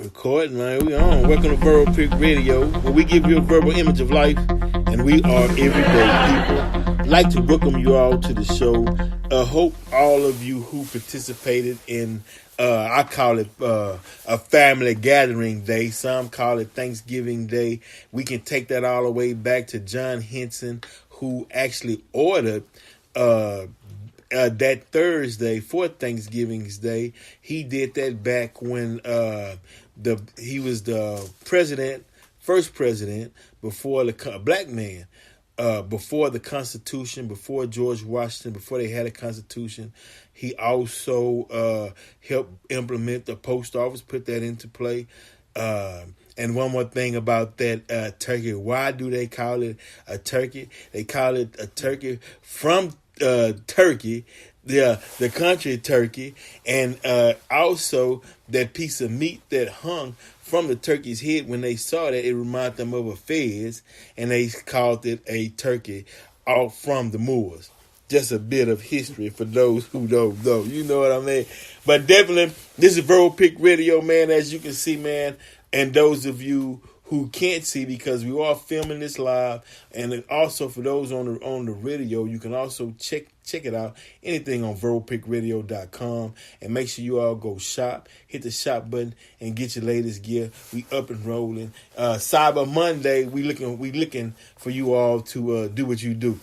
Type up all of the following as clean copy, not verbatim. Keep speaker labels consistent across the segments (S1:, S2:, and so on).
S1: Recording, man. We on. Welcome to Verbeck Radio, where we give you a verbal image of life, and we are everyday people. I'd like to welcome you all to the show. Hope all of you who participated in, I call it a family gathering day. Some call it Thanksgiving Day. We can take that all the way back to John Henson, who actually ordered that Thursday for Thanksgiving's Day. He did that back when he was the first president before the black man, before the Constitution, before George Washington, before they had a Constitution. He also helped implement the post office, put that into play. And one more thing about that turkey. Why do they call it a turkey? They call it a turkey from Turkey, the country Turkey, and also that piece of meat that hung from the turkey's head. When they saw that, it reminded them of a fez, and they called it a turkey, all from the Moors. Just a bit of history for those who don't know. You know what I mean? But definitely, this is Verbeck Radio, man. As you can see, man, and those of you who can't see, because we are filming this live, and also for those on the radio, you can also check it out. Anything on verbecradio.com, and make sure you all go shop, hit the shop button, and get your latest gear. We up and rolling. Cyber Monday, we looking for you all to do what you do.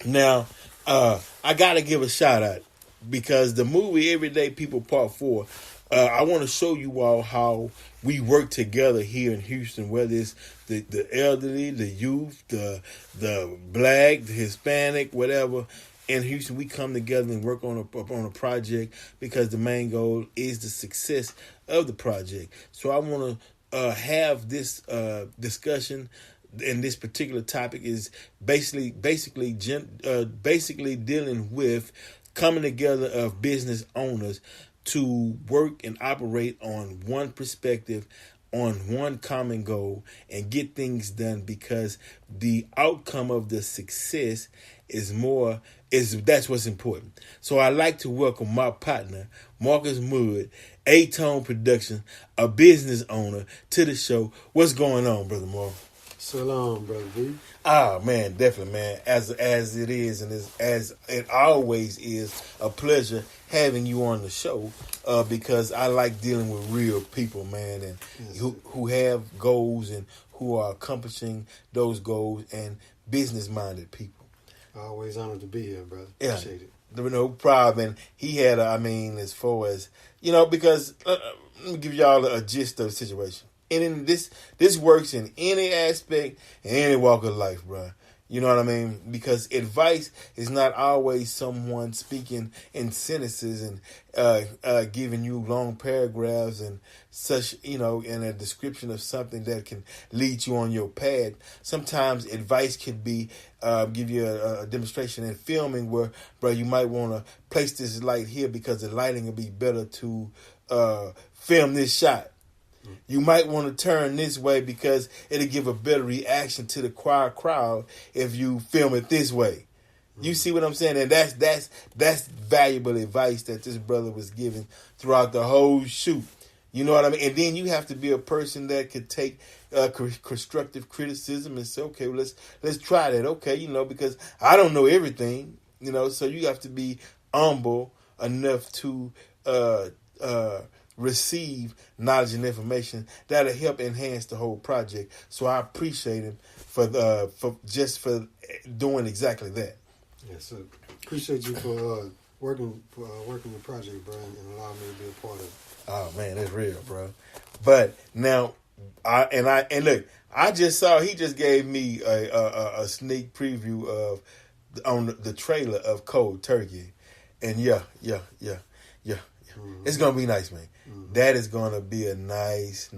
S1: Now, I gotta give a shout out, because the movie Everyday People Part 4. I want to show you all how we work together here in Houston, whether it's the elderly, the youth, the black, the Hispanic, whatever. In Houston, we come together and work on a project, because the main goal is the success of the project. So I want to have this discussion. And this particular topic is basically dealing with coming together of business owners to work and operate on one perspective, on one common goal, and get things done, because the outcome of the success that's what's important. So I'd like to welcome my partner, Marcus Muhd, A-Tone Production, a business owner, to the show. What's going on, Brother Mark?
S2: Salam, Brother B.
S1: Ah, man, definitely, man. As it is, and as it always is, a pleasure having you on the show, because I like dealing with real people, man, and yes, who have goals and who are accomplishing those goals, and business-minded people.
S2: Always honored to be here, brother.
S1: Yeah,
S2: appreciate it.
S1: No problem. And he had, as far as, because let me give y'all a gist of the situation. And in this works in any aspect, in any walk of life, bro. You know what I mean? Because advice is not always someone speaking in sentences and giving you long paragraphs and such, in a description of something that can lead you on your path. Sometimes advice can be give you a demonstration in filming where, bro, you might want to place this light here because the lighting will be better to film this shot. You might want to turn this way because it'll give a better reaction to the crowd if you film it this way. You see what I'm saying? And that's valuable advice that this brother was giving throughout the whole shoot. You know what I mean? And then you have to be a person that could take constructive criticism and say, okay, well, let's try that. Okay, because I don't know everything. So you have to be humble enough to receive knowledge and information that'll help enhance the whole project. So I appreciate him for doing exactly that.
S2: Yes, sir. Appreciate you for working the project, bro, and allowing me to be a part of it.
S1: Oh man, that's real, bro. But now, I just saw he just gave me a sneak preview on the trailer of Cold Turkey, and yeah. Mm-hmm. It's gonna be nice, man. Mm-hmm. That is gonna be a nice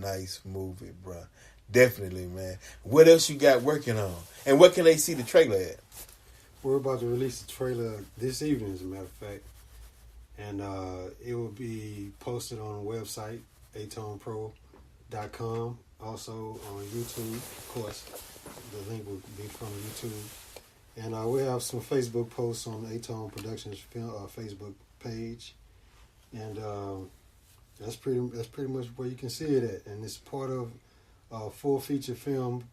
S1: movie, bro. Definitely, man. What else you got working on? And what can they see the trailer at?
S2: We're about to release the trailer this evening, as a matter of fact. And it will be posted on the website, atonepro.com. Also on YouTube, of course. The link will be from YouTube. And we have some Facebook posts on A-Tone Productions Facebook page. And That's pretty much where you can see it at, and it's part of a full feature film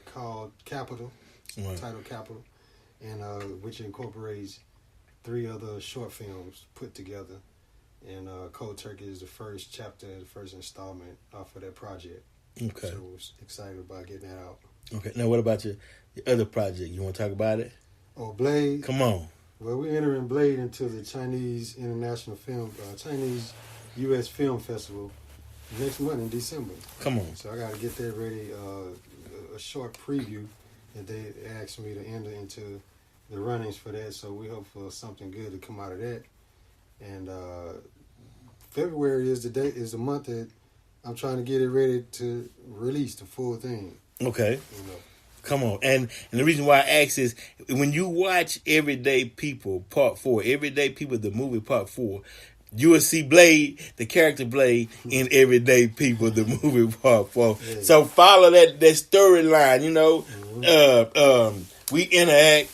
S2: called Capital,
S1: Right.
S2: titled Capital, and which incorporates 3 other short films put together. And Cold Turkey is the first chapter, the first installment for that project.
S1: Okay.
S2: So we're excited about getting that out.
S1: Okay. Now, what about your other project? You want to talk about it?
S2: Oh, Blade.
S1: Come on.
S2: Well, we're entering Blade into the Chinese U.S. Film Festival next month in December.
S1: Come on.
S2: So I got to get that ready. A short preview that they asked me to enter into the runnings for that. So we hope for something good to come out of that. And February is the month that I'm trying to get it ready to release the full thing.
S1: Okay.
S2: You know.
S1: Come on. And the reason why I ask is when you watch Everyday People Part 4, Everyday People, the movie Part 4, you will see Blade, the character Blade, in Everyday People, the movie Part 4.
S2: Yeah.
S1: So follow that storyline, you know.
S2: Mm-hmm.
S1: We interact,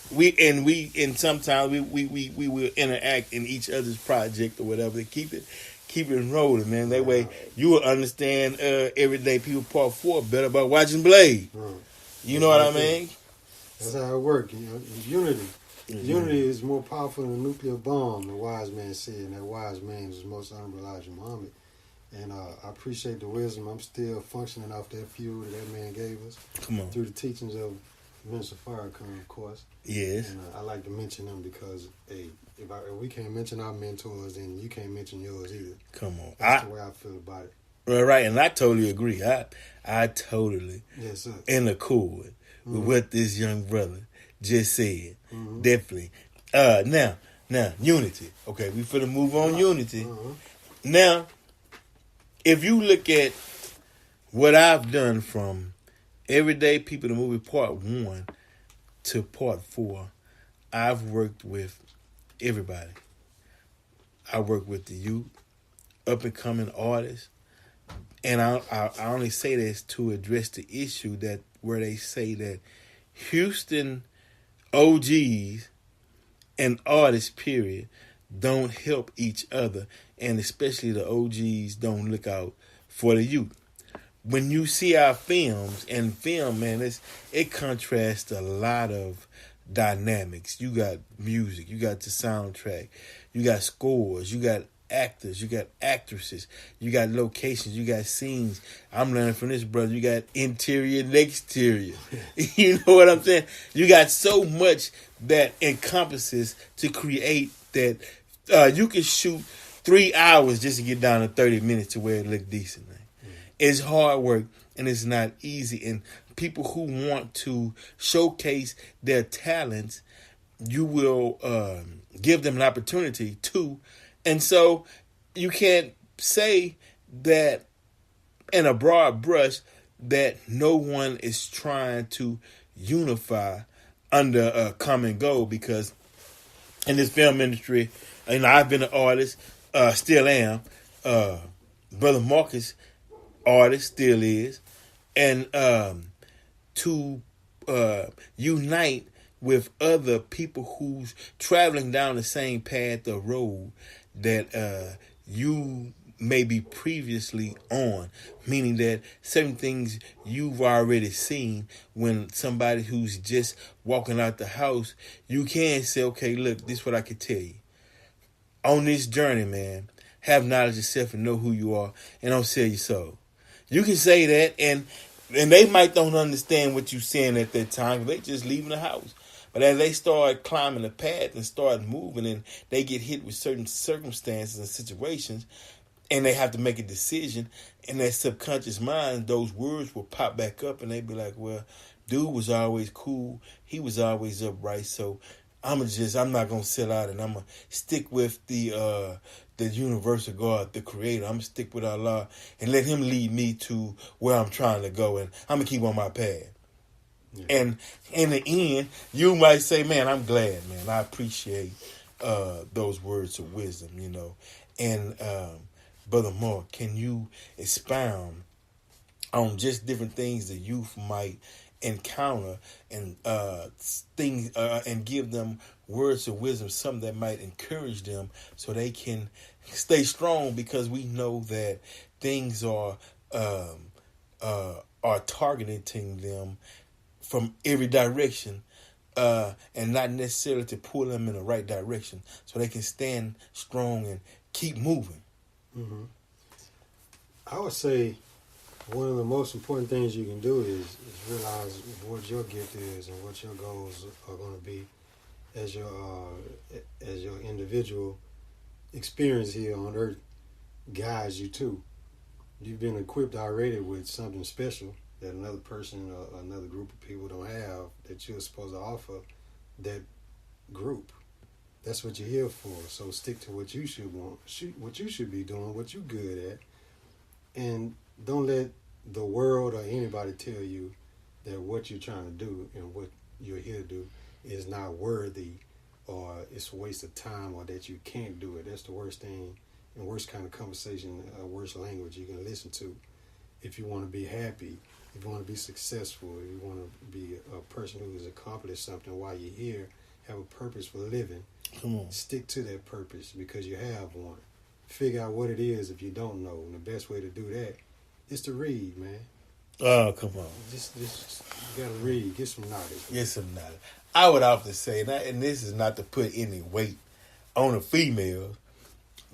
S1: and sometimes we will interact in each other's project or whatever to keep it rolling, man. That way you will understand Everyday People Part 4 better by watching Blade.
S2: Right.
S1: You know what I mean?
S2: That's how it works. You know, unity.
S1: Mm-hmm.
S2: Unity is more powerful than a nuclear bomb, the wise man said, and that wise man is the most honorable Elijah Muhammad. And I appreciate the wisdom. I'm still functioning off that fuel that man gave us.
S1: Come on.
S2: Through the teachings of Minister Farrakhan, of course.
S1: Yes.
S2: And I like to mention them because, hey, if we can't mention our mentors, then you can't mention yours either.
S1: Come on.
S2: That's the way I feel about it.
S1: Right, and I totally agree. I totally
S2: Yes, sir.
S1: in accord with what this young brother just said.
S2: Mm-hmm.
S1: Definitely. Now, unity. Okay, we finna move on unity.
S2: Uh-huh.
S1: Now, if you look at what I've done from Everyday People, the movie Part 1 to Part 4, I've worked with everybody. I work with the youth, up-and-coming artists, and I only say this to address the issue that where they say that Houston OGs and artists, period, don't help each other, and especially the OGs don't look out for the youth. When you see our films, and film, man, it contrasts a lot of dynamics. You got music, you got the soundtrack, you got scores, you got actors, you got actresses, you got locations, you got scenes. I'm learning from this brother. You got interior and exterior. You know what I'm saying? You got so much that encompasses to create that you can shoot 3 hours just to get down to 30 minutes to where it look decent. Man. It's hard work and it's not easy. And people who want to showcase their talents, you will give them an opportunity to. And so you can't say that in a broad brush that no one is trying to unify under a common goal, because in this film industry, I've been an artist, still am. Brother Marcus, artist, still is. And to unite with other people who's traveling down the same path or road that you may be previously on, meaning that certain things you've already seen. When somebody who's just walking out the house, you can say, okay, look, this is what I can tell you. On this journey, man, have knowledge of self and know who you are, and don't sell your soul. You can say that, and they might don't understand what you're saying at that time. They just leaving the house. But as they start climbing the path and start moving, and they get hit with certain circumstances and situations, and they have to make a decision, in their subconscious mind, those words will pop back up, and they be like, well, dude was always cool. He was always upright. So I'm not going to sell out, and I'm going to stick with the universal God, the creator. I'm going to stick with Allah and let him lead me to where I'm trying to go, and I'm going to keep on my path. Yeah. And in the end, you might say, man, I'm glad, man. I appreciate those words of wisdom, you know. And Brother Mark, can you expound on just different things the youth might encounter, and things and give them words of wisdom, something that might encourage them so they can stay strong because we know that things are targeting them from every direction, and not necessarily to pull them in the right direction, so they can stand strong and keep moving.
S2: Mm-hmm. I would say one of the most important things you can do is realize what your gift is and what your goals are going to be as your individual experience here on Earth guides you to. You've been equipped already with something special that another person or another group of people don't have that you're supposed to offer that group. That's what you're here for. So stick to what you should want, what you should be doing, what you're good at, and don't let the world or anybody tell you that what you're trying to do and what you're here to do is not worthy or it's a waste of time or that you can't do it. That's the worst thing and worst kind of conversation, worst language you can listen to. If you want to be happy, if you want to be successful, if you want to be a person who has accomplished something while you're here, have a purpose for living,
S1: Come on.
S2: stick to that purpose because you have one. Figure out what it is if you don't know. And the best way to do that is to read, man.
S1: Oh, come on.
S2: Just you gotta read, get some knowledge.
S1: Get some knowledge. I would often say, and this is not to put any weight on the females,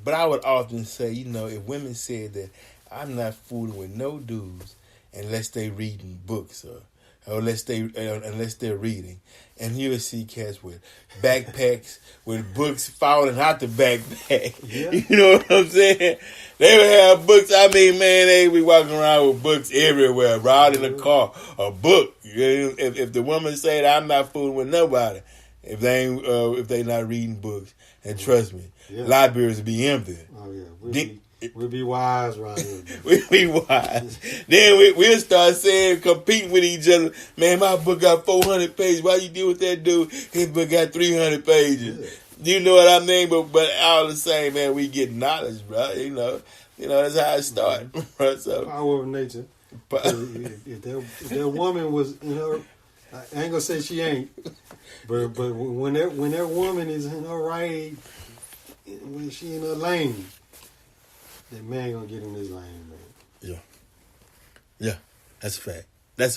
S1: but I would often say, if women said that I'm not fooling with no dudes unless they reading books or unless they're reading, and you'll see cats with backpacks with books falling out the backpack.
S2: Yeah.
S1: You know what I'm saying? They would have books. I mean, man, they be walking around with books everywhere, riding in a car, a book. If the woman said, "I'm not fooling with nobody," if they not reading books, and trust me, libraries will be empty.
S2: Oh yeah, we'll be wise around here.
S1: We'll be wise. Then we'll start competing with each other. Man, my book got 400 pages. Why you deal with that dude? His book got 300 pages. Yeah. You know what I mean? But all the same, man, we get knowledge, bro. That's how it starts. Bro. So,
S2: power of nature. If that woman was in her, I ain't gonna say she ain't, but when that woman is in her right, when she in her lane, that man gonna get in his lane, man.
S1: Yeah, that's a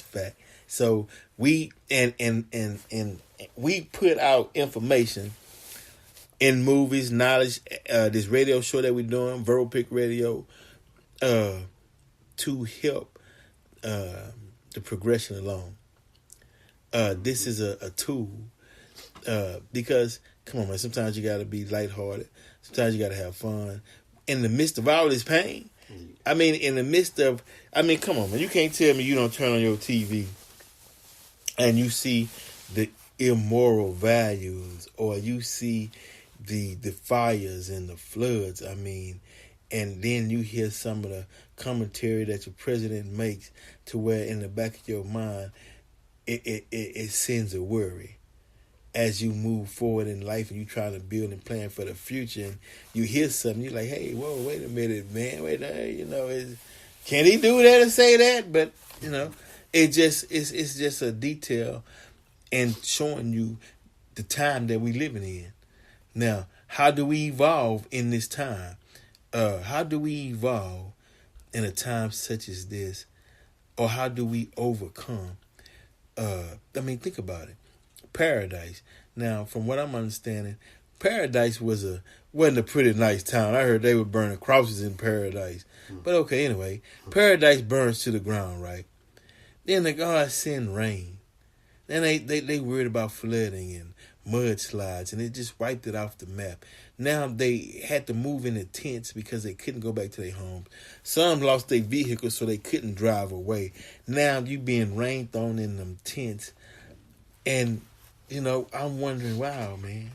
S1: fact. So we and we put out information in movies, knowledge, this radio show that we're doing, Verbeck Radio, to help the progression along. This is a tool because, come on, man, sometimes you got to be lighthearted. Sometimes you got to have fun. In the midst of all this pain, come on, man, you can't tell me you don't turn on your TV and you see the immoral values or you see the fires and the floods, and then you hear some of the commentary that your president makes to where in the back of your mind, it sends a worry as you move forward in life and you trying to build and plan for the future and you hear something, you're like, hey, whoa, wait a minute, man, can he do that and say that? But, it's just a detail and showing you the time that we living in. Now, how do we evolve in this time? How do we evolve in a time such as this? Or how do we overcome? Think about it. Paradise. Now, from what I'm understanding, Paradise wasn't a pretty nice town. I heard they were burning crosses in Paradise. But okay, anyway, Paradise burns to the ground, right? Then the gods send rain. Then they worried about flooding and mudslides, and it just wiped it off the map. Now they had to move into tents because they couldn't go back to their homes. Some lost their vehicles, so they couldn't drive away. Now you being rain thrown in them tents, and I'm wondering, wow, man.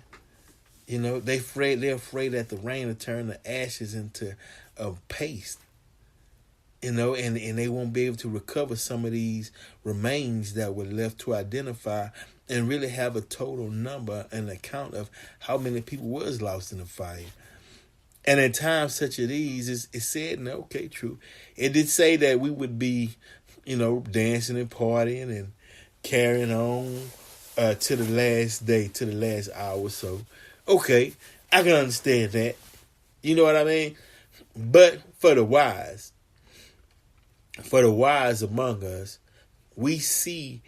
S1: They're afraid that the rain will turn the ashes into a paste. And they won't be able to recover some of these remains that were left to identify and really have a total number and account of how many people was lost in the fire. And at times such as these, it said, no, okay, true. It did say that we would be, dancing and partying and carrying on to the last day, to the last hour or so. Okay, I can understand that. You know what I mean? But for the wise among us, we see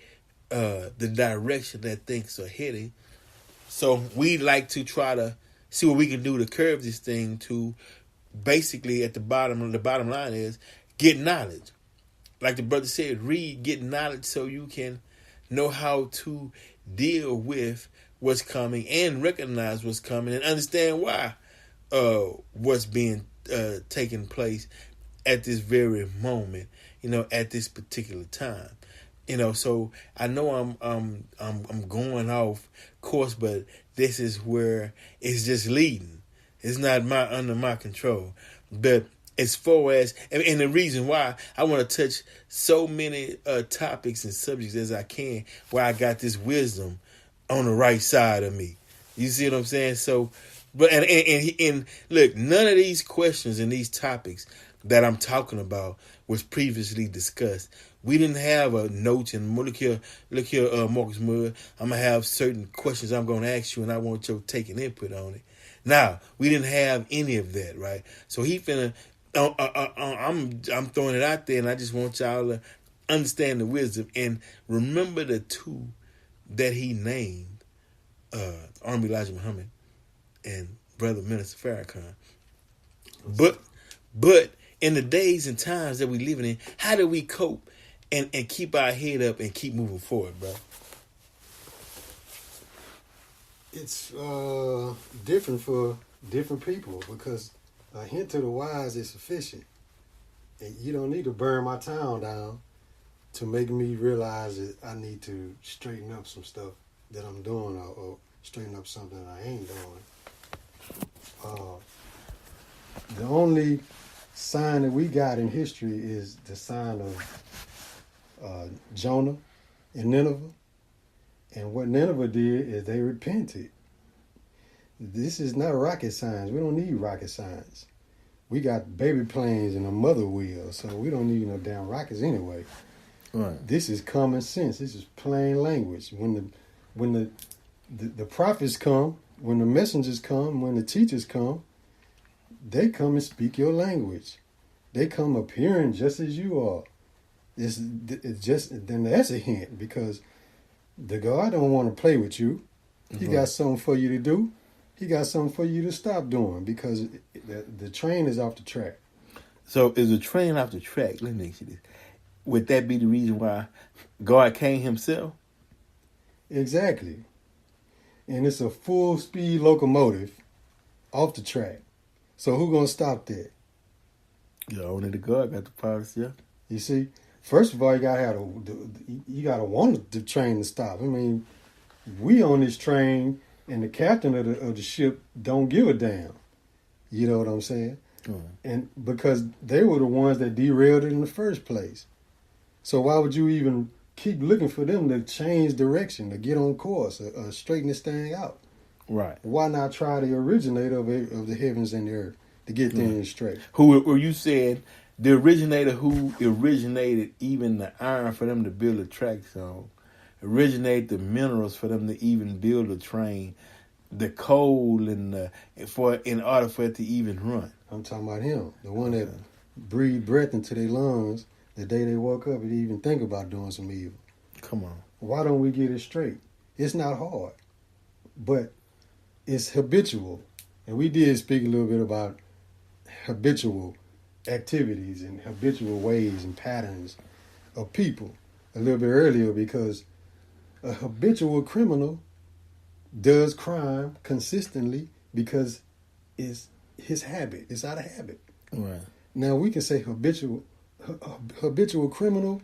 S1: the direction that things are heading. So we like to try to see what we can do to curb this thing to basically the bottom line is get knowledge. Like the brother said, read, get knowledge so you can know how to deal with what's coming and recognize what's coming and understand why what's being taking place at this very moment, at this particular time. So I know I'm going off course, but this is where it's just leading. It's not under my control. But as far as, and the reason why I want to touch so many topics and subjects as I can, where I got this wisdom on the right side of me. You see what I'm saying? So, but and look, none of these questions and these topics that I'm talking about was previously discussed. We didn't have a note and look here, Marcus Muhd. I'm gonna have certain questions I'm gonna ask you, and I want your take and input on it. Now, we didn't have any of that, right? So he finna. I'm throwing it out there, and I just want y'all to understand the wisdom and remember the two that he named, Army Elijah Muhammad and Brother Minister Farrakhan. But in the days and times that we living in, how do we cope and keep our head up and keep moving forward, bro?
S2: It's different for different people because a hint to the wise is sufficient. And you don't need to burn my town down to make me realize that I need to straighten up some stuff that I'm doing or straighten up something I ain't doing. The only sign that we got in history is the sign of Jonah in Nineveh. And what Nineveh did is they repented. This is not rocket science. We don't need rocket science. We got baby planes and a mother wheel, so we don't need no damn rockets anyway. Right. This is common sense. This is plain language. When the prophets come, when the messengers come, when the teachers come, they come and speak your language. They come appearing just as you are. It's just then that's a hint because the God don't want to play with you. He got something for you to do. He got something for you to stop doing because the train is off the track.
S1: So is the train off the track? Let me ask you this. Would that be the reason why God came himself?
S2: Exactly. And it's a full speed locomotive off the track. So who gonna stop that?
S1: Yeah, only the God got the power, yeah.
S2: You see, first of all, you gotta want the train to stop. I mean, we on this train, and the captain of the ship don't give a damn. You know what I'm saying? Mm. And because they were the ones that derailed it in the first place. So why would you even keep looking for them to change direction, to get on course, or straighten this thing out?
S1: Right.
S2: Why not try the originator of the heavens and the earth to get things straight?
S1: Who you said the originator who originated even the iron for them to build the tracks on, originated the minerals for them to even build a train, the coal in order for it to even run.
S2: I'm talking about him, the one that breathed breath into their lungs the day they woke up and even think about doing some evil.
S1: Come on.
S2: Why don't we get it straight? It's not hard, but it's habitual. And we did speak a little bit about habitual activities and habitual ways and patterns of people a little bit earlier, because a habitual criminal does crime consistently because it's his habit. It's out of habit.
S1: Right.
S2: Now we can say habitual criminal,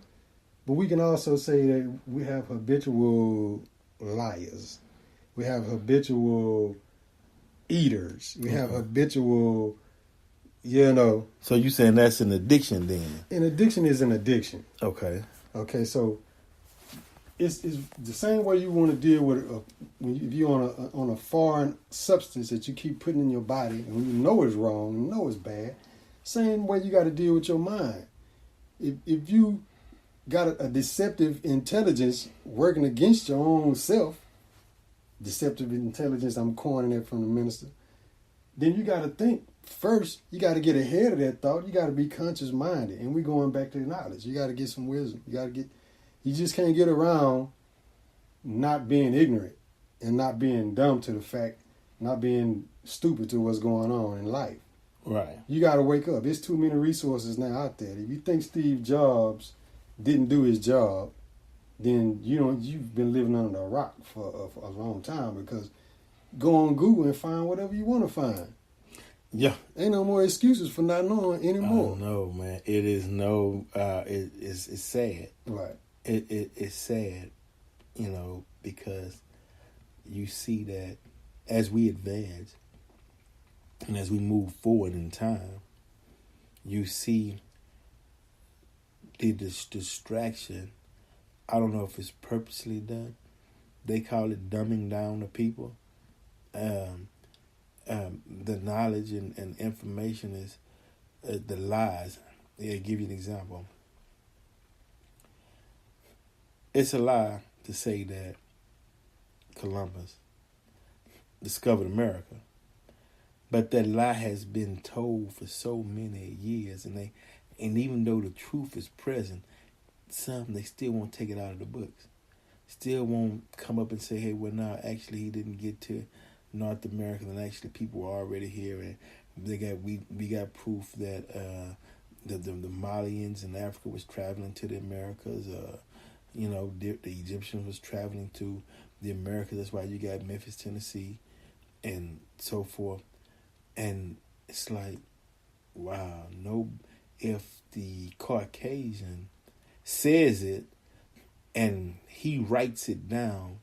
S2: but we can also say that we have habitual liars. We have habitual eaters. We have habitual,
S1: So you saying that's an addiction then?
S2: An addiction is an addiction.
S1: Okay.
S2: Okay, so it's the same way you want to deal with if you're on a foreign substance that you keep putting in your body, and when you know it's wrong, you know it's bad. Same way you got to deal with your mind. If you got a deceptive intelligence working against your own self, deceptive intelligence, I'm coining it from the minister, then you got to think first, you got to get ahead of that thought. You got to be conscious minded, and we going back to the knowledge. You got to get some wisdom. You just can't get around not being ignorant and not being dumb to the fact, not being stupid to what's going on in life.
S1: Right.
S2: You got to wake up. There's too many resources now out there. If you think Steve Jobs didn't do his job, then you've been living under a rock for a long time, because go on Google and find whatever you want to find.
S1: Yeah.
S2: Ain't no more excuses for not knowing anymore.
S1: No, man. It is it's sad.
S2: Right.
S1: It's sad, because you see that as we advance and as we move forward in time, you see the distraction. I don't know if it's purposely done. They call it dumbing down the people. The knowledge and information is the lies. I'll give you an example. It's a lie to say that Columbus discovered America, but that lie has been told for so many years, and even though the truth is present, they still won't take it out of the books. Still won't come up and say, hey, well, no, actually he didn't get to North America, and actually people were already here, and we got proof that the Malians in Africa was traveling to the Americas. The Egyptians was traveling to the Americas. That's why you got Memphis, Tennessee, and so forth. And it's like, wow, if the Caucasian says it and he writes it down,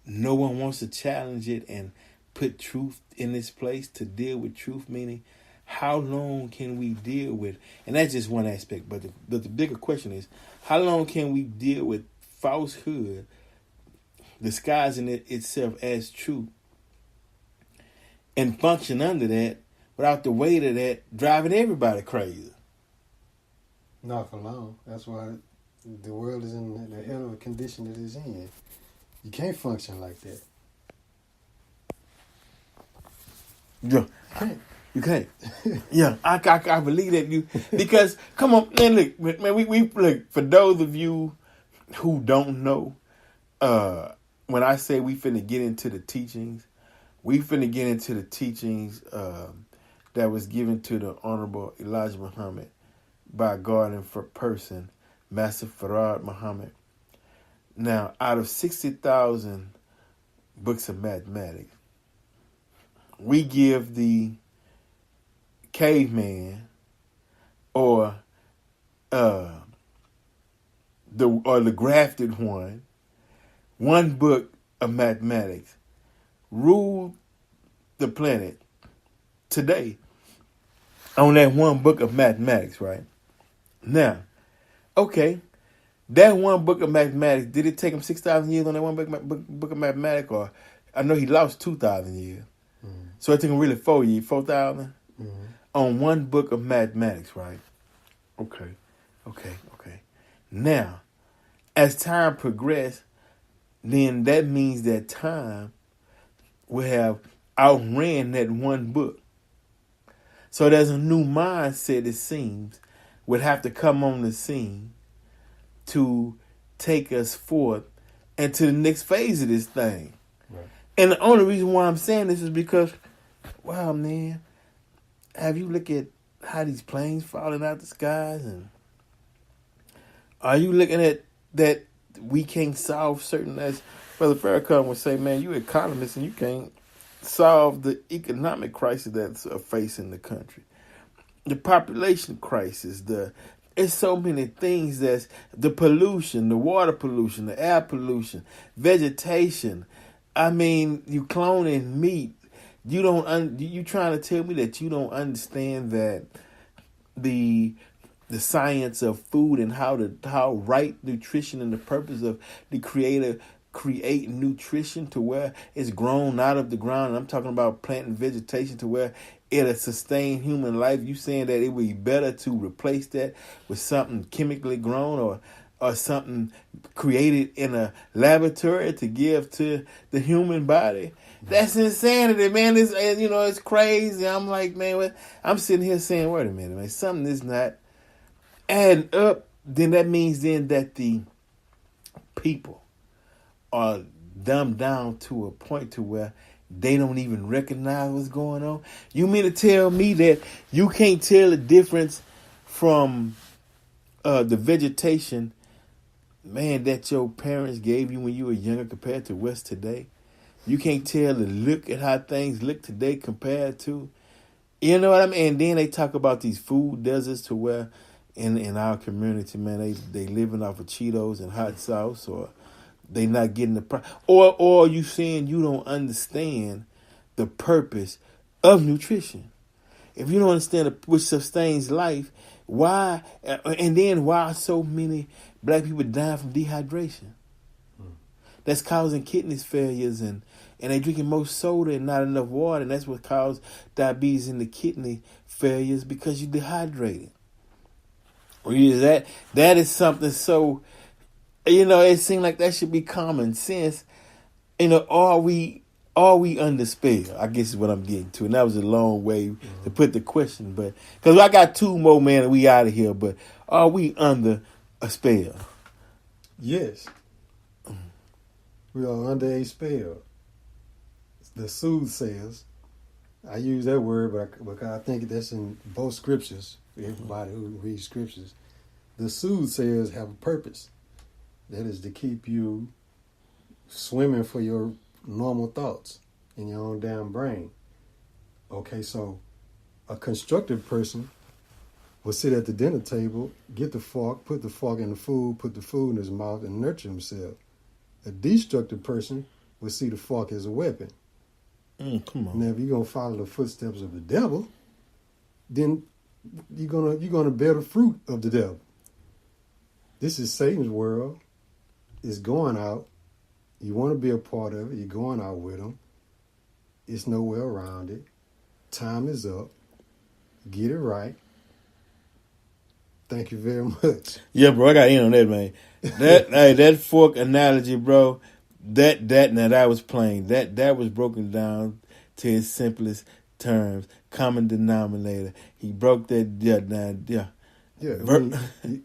S1: no one wants to challenge it and put truth in its place to deal with truth, meaning how long can we deal with, and that's just one aspect, but the bigger question is, how long can we deal with falsehood disguising itself as truth and function under that without the weight of that driving everybody crazy?
S2: Not for long. That's why the world is in the hell of a condition it is in. You can't function like that.
S1: Yeah, you can't. Yeah, I believe that because come on, man. Look, man. We look, for those of you who don't know. When I say we finna get into the teachings, that was given to the Honorable Elijah Muhammad by God in person, Master Farad Muhammad. Now, out of 60,000 books of mathematics, we give the caveman or the grafted one book of mathematics, ruled the planet today on that one book of mathematics, right? Now, okay, that one book of mathematics, did it take him 6,000 years on that one book of mathematics? Or I know he lost 2,000 years. Mm-hmm. So it took him really 4,000 on one book of mathematics, right? Okay. Now, as time progressed, then that means that time will have outran that one book. So there's a new mindset, it seems, would have to come on the scene to take us forth and to the next phase of this thing. Right. And the only reason why I'm saying this is because, wow, man, have you looked at how these planes falling out the skies, and are you looking at that we can't solve certain, as Brother Farrakhan would say, man, you economists and you can't solve the economic crisis that's facing the country. The population crisis, it's so many things, that's the pollution, the water pollution, the air pollution, vegetation. I mean, you cloning meat. You trying to tell me that you don't understand that the science of food and how right nutrition and the purpose of the Creator create nutrition to where it's grown out of the ground. And I'm talking about plant and vegetation to where it'll sustain human life. You saying that it would be better to replace that with something chemically grown? Or or something created in a laboratory to give to the human body. That's insanity, man. It's crazy. I'm like, man, I'm sitting here saying, wait a minute, man, something is not adding up. Then that means then that the people are dumbed down to a point to where they don't even recognize what's going on. You mean to tell me that you can't tell the difference from the vegetation, man, that your parents gave you when you were younger compared to what's today? You can't tell the look at how things look today compared to, you know what I mean? And then they talk about these food deserts to where in our community, man, they living off of Cheetos and hot sauce, or they not getting the or you saying you don't understand the purpose of nutrition. If you don't understand which sustains life, why? And then why are so many black people dying from dehydration? That's causing kidney failures, and they drinking more soda and not enough water, and that's what caused diabetes and the kidney failures, because you dehydrated. That is something so, it seems like that should be common sense. Are we under spell? I guess is what I'm getting to, and that was a long way to put the question, but because I got two more, man, and we out of here. But are we under a spell?
S2: Yes, we are under a spell. The soothsayers, I use that word, but because I think that's in both scriptures. For everybody who reads scriptures, the soothsayers have a purpose. That is to keep you swimming for your normal thoughts in your own damn brain. Okay, so a constructive person will sit at the dinner table, get the fork, put the fork in the food, put the food in his mouth, and nurture himself. A destructive person will see the fork as a weapon.
S1: Come on.
S2: Now, if you're gonna follow the footsteps of the devil, then you're gonna bear the fruit of the devil. This is Satan's world. It's going out. You want to be a part of it. You're going out with him. It's no way around it. Time is up. Get it right. Thank you very much.
S1: Yeah, bro, I got in on that, man. That fork analogy, bro. That was plain. That was broken down to its simplest terms. Common denominator. He broke that down. Yeah.
S2: Yeah.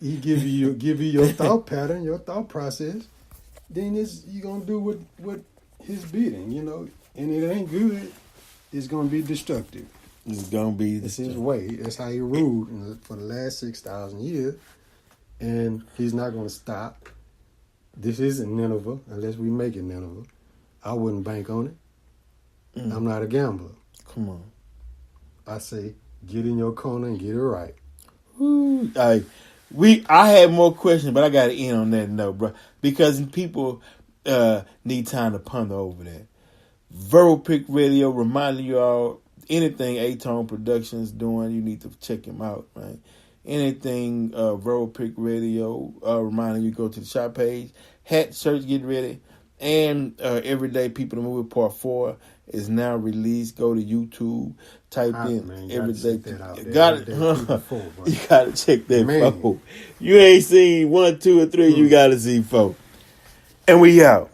S2: He give you your thought pattern, your thought process. Then you're gonna do what his bidding, and it ain't good. It's gonna be destructive.
S1: It's gonna be.
S2: It's his way. That's how he ruled for the last 6,000 years, and he's not gonna stop. This isn't Nineveh unless we make it Nineveh. I wouldn't bank on it. I'm not a gambler.
S1: Come on.
S2: I say, get in your corner and get it right.
S1: Ooh, I had more questions, but I got to end on that note, bro, because people need time to ponder over that. Verbeck Radio reminding you all, anything A-Tone Productions doing, you need to check him out, right? Anything Verbeck Radio reminding you, go to the shop page. Hat, shirts, get ready. And Everyday People in the Movie Part 4 is now released. Go to YouTube, type in Everyday People. Got it. You got to check that, folks. You ain't seen 1, 2, or 3, you got to see 4. And we out.